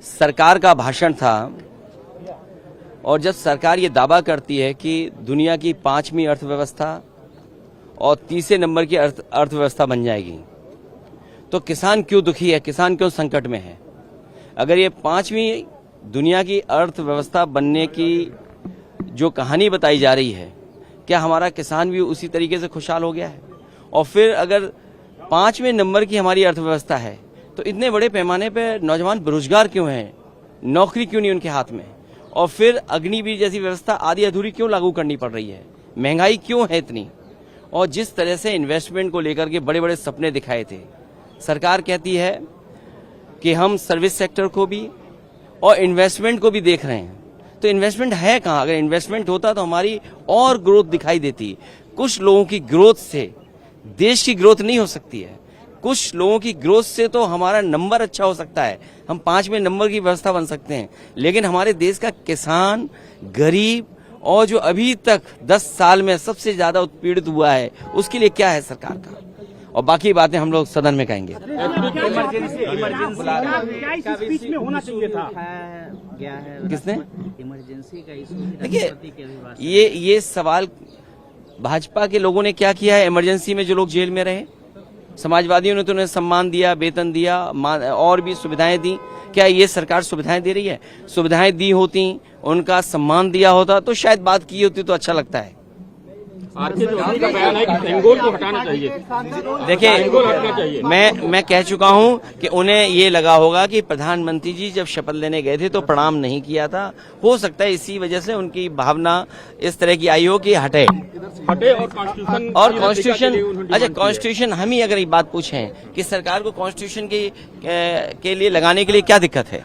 सरकार का भाषण था और जब सरकार ये दावा करती है कि दुनिया की 5वीं अर्थव्यवस्था और तीसरे नंबर की अर्थव्यवस्था बन जाएगी, तो किसान क्यों दुखी है, किसान क्यों संकट में है? अगर ये 5वीं दुनिया की अर्थव्यवस्था बनने की जो कहानी बताई जा रही है, क्या हमारा किसान भी उसी तरीके से खुशहाल हो गया है? और फिर अगर 5वें नंबर की हमारी अर्थव्यवस्था है तो इतने बड़े पैमाने पर नौजवान बेरोजगार क्यों हैं, नौकरी क्यों नहीं उनके हाथ में? और फिर अग्निवीर जैसी व्यवस्था आधी अधूरी क्यों लागू करनी पड़ रही है? महंगाई क्यों है इतनी? और जिस तरह से इन्वेस्टमेंट को लेकर के बड़े बड़े सपने दिखाए थे, सरकार कहती है कि हम सर्विस सेक्टर को भी और इन्वेस्टमेंट को भी देख रहे हैं, तो इन्वेस्टमेंट है कहाँ? अगर इन्वेस्टमेंट होता तो हमारी और ग्रोथ दिखाई देती। कुछ लोगों की ग्रोथ से देश की ग्रोथ नहीं हो सकती है, कुछ लोगों की ग्रोथ से तो हमारा नंबर अच्छा हो सकता है, हम 5वें नंबर की व्यवस्था बन सकते हैं। लेकिन हमारे देश का किसान, गरीब और जो अभी तक 10 साल में सबसे ज्यादा उत्पीड़ित हुआ है, उसके लिए क्या है सरकार का? और बाकी बातें हम लोग सदन में कहेंगे। किसने इमरजेंसी का इशू? देखिए, ये सवाल भाजपा के लोगों ने क्या किया है? इमरजेंसी में जो लोग जेल में रहे, समाजवादियों ने तो उन्हें सम्मान दिया, वेतन दिया और भी सुविधाएं दी। क्या ये सरकार सुविधाएं दे रही है? सुविधाएं दी होती, उनका सम्मान दिया होता तो शायद बात की होती तो अच्छा लगता है। आरके जोशी का बयान है कि सेंगोल को हटाना चाहिए। देखिए, मैं कह चुका हूं कि उन्हें ये लगा होगा कि प्रधानमंत्री जी जब शपथ लेने गए थे तो प्रणाम नहीं किया था, हो सकता है इसी वजह से उनकी भावना इस तरह की आई हो कि हटे। और कॉन्स्टिट्यूशन अच्छा, कॉन्स्टिट्यूशन हम ही अगर ये बात पूछें कि सरकार को कॉन्स्टिट्यूशन के लिए लगाने के लिए क्या दिक्कत है?